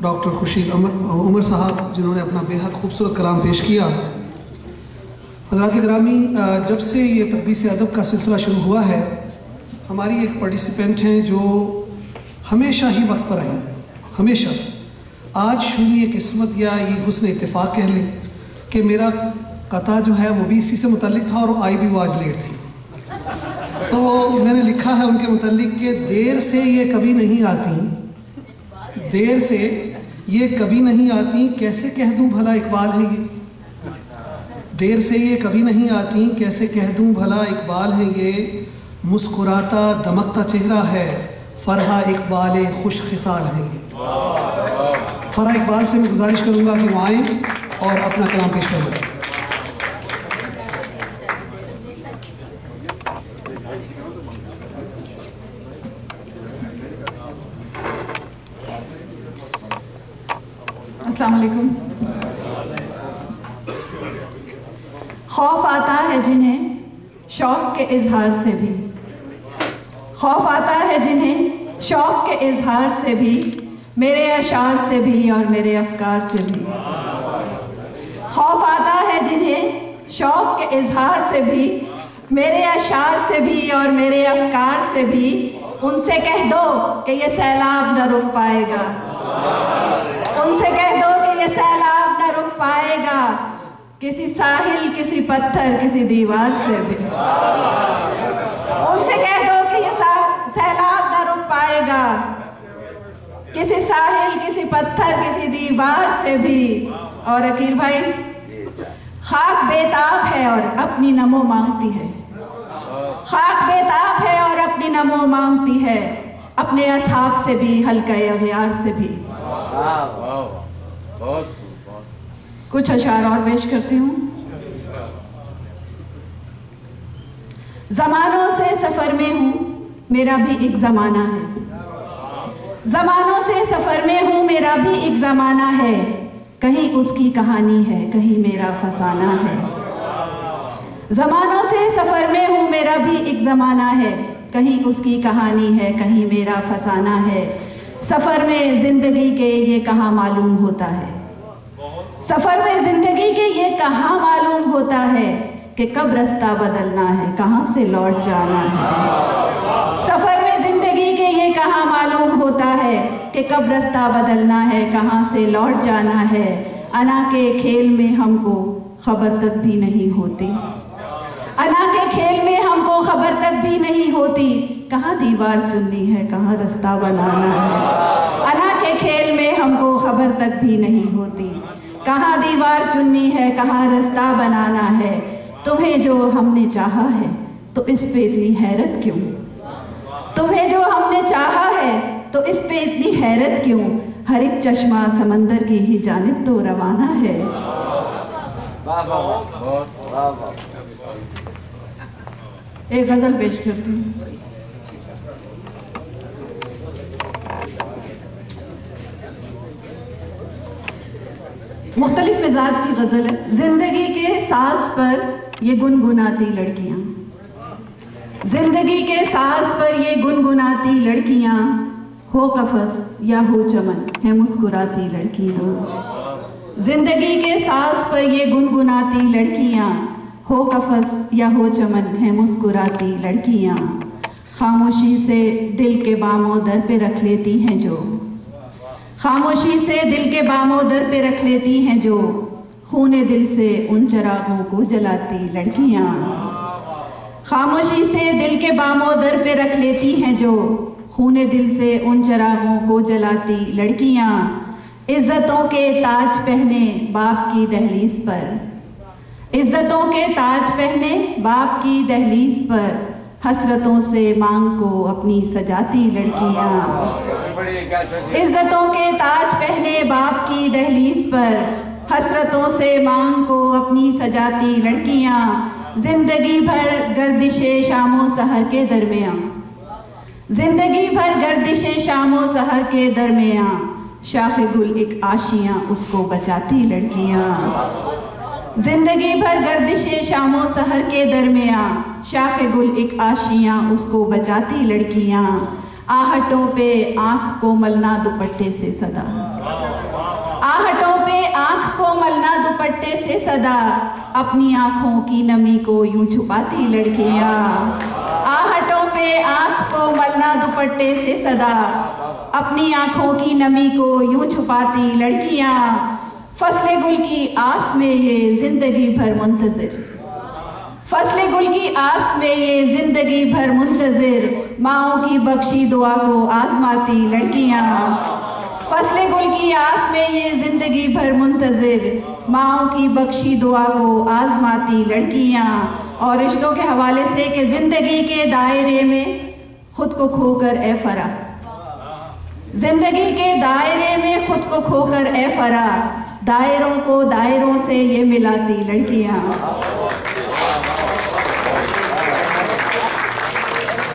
Doctor Khurshid Umar साहब, जिन्होंने अपना बेहद खूबसूरत कलाम पेश किया। हज़रात गिरामी, जब से ये तक़दीस अदब का सिलसिला शुरू हुआ है, हमारी एक पार्टिसिपेंट हैं जो हमेशा ही वक्त पर आई, हमेशा। आज शून्य किस्मत या ये हुस्न इत्तेफाक कह लें कि मेरा कता जो है वो भी इसी से मुतल्लिक था और आई भी वो आज लेट थी। तो मैंने लिखा है उनके मुतल्लिक कि देर से ये कभी नहीं आती, देर से ये कभी नहीं आती, कैसे कह दूं भला इकबाल है ये। देर से ये कभी नहीं आती, कैसे कह दूं भला इकबाल है ये। मुस्कुराता दमकता चेहरा है, फरहा इकबाल खुश खिसाल है ये। फरहा इकबाल से मैं गुजारिश करूंगा कि वो आएँ और अपना कलाम पेश करें। अस्सलाम वालेकुम। खौफ आता है जिन्हें शौक के इजहार से भी, खौफ आता है जिन्हें शौक के इजहार से भी, मेरे अशार से भी और मेरे अफकार से भी। खौफ आता है जिन्हें शौक के इजहार से भी, मेरे अशार से भी और मेरे अफकार से भी। उनसे कह दो कि ये सैलाब न रुक पाएगा, उनसे कह दो कि ये सैलाब न रुक पाएगा। किसी साहिल, किसी पत्थर, किसी दीवार से भी। उनसे कह दो कि ये सैलाब न रुक पाएगा, किसी साहिल, किसी पत्थर, किसी दीवार से भी। और अकील भाई, खाक बेताब है और अपनी नमो मांगती है, खाक बेताब है और अपनी नमो मांगती है, अपने असहाब से भी, हल्का अगयार से भी। कुछ अशार और पेश करती हूँ। जमानों से सफर में हूँ, मेरा भी एक जमाना है। जमानों से सफर में हूँ, मेरा भी एक जमाना है। कहीं उसकी कहानी है, कहीं मेरा फसाना है। जमानों से सफर में हूँ, मेरा भी एक जमाना है। कहीं उसकी कहानी है, कहीं मेरा फसाना है। सफर में जिंदगी के ये कहाँ मालूम होता है, सफर में जिंदगी के ये कहाँ मालूम होता है कि कब रास्ता बदलना है, कहाँ से लौट जाना है। सफर में जिंदगी के ये कहाँ मालूम होता है कि कब रास्ता बदलना है, कहाँ से लौट जाना है। अना के खेल में हमको खबर तक भी नहीं होती, अना के खेल में हमको खबर तक भी नहीं होती। कहाँ दीवार चुननी है, कहाँ रास्ता बनाना है। अना के खेल में हमको खबर तक भी नहीं होती, कहाँ दीवार चुननी है, कहाँ रास्ता बनाना है। तुम्हें जो हमने चाहा है तो इस पे इतनी हैरत क्यों, तुम्हें जो हमने चाहा है तो इस पे इतनी हैरत क्यों। हर एक चश्मा समंदर की ही जानिब तो रवाना है। एक गजल पेश करती हूँ। मुख्तलिफ मिजाज की गजल है। जिंदगी के साज पर ये गुनगुनाती लड़कियां, जिंदगी के साज पर ये गुनगुनाती लड़कियां, हो कफस या हो चमन है मुस्कुराती लड़कियां। जिंदगी के साज पर ये गुनगुनाती लड़कियां, हो कफस या हो चमन है मुस्कुराती लड़कियां। खामोशी से दिल के बामों दर पे रख लेती हैं जो, खामोशी से दिल के बामों दर पे रख लेती हैं जो, खूने दिल से उन चरागों को जलाती लड़कियां। खामोशी से दिल के बामों दर पे रख लेती हैं जो, खूने दिल से उन चरागों को जलाती लड़कियां। इज्जतों के ताज पहने बाप की दहलीज पर, इज्जतों के ताज पहने बाप की दहलीज पर, हसरतों से मांग को अपनी सजाती लड़कियां। इज्जतों के ताज पहने बाप की दहलीज पर, हसरतों से मांग को अपनी सजाती लड़कियां। जिंदगी भर गर्दिशे शामों सहर के दरमियां, जिंदगी भर गर्दिशे शामों सहर के दरमियां, शाख गुल एक आशियां उसको बचाती लड़कियां। जिंदगी भर गर्दिशे शामों सहर के दरमियां, शाख गुल एक आशियां उसको बचाती लड़कियां। आहटों पे आंख को मलना दुपट्टे से सदा, को मलना दुपट्टे से सदा, अपनी आंखों की नमी को यूं छुपाती लड़कियां। आहटों पे आंख को मलना दुपट्टे से सदा, अपनी आंखों की नमी को यूं छुपाती लड़कियां। फसले गुल की आस में ये जिंदगी भर मुंतजिर, फसले गुल की आस में ये जिंदगी भर मुंतजिर, माओ की बख्शी दुआ को आजमाती लड़कियां। फसले गुल की आस में ये जिंदगी भर मुंतजिर, माओ की बख्शी दुआ को आजमाती लड़कियां। और रिश्तों के हवाले से कि जिंदगी के दायरे में खुद को खोकर ए फरा, जिंदगी के दायरे में खुद को खोकर ए फरा, दायरों को दायरों से ये मिलाती लड़कियां।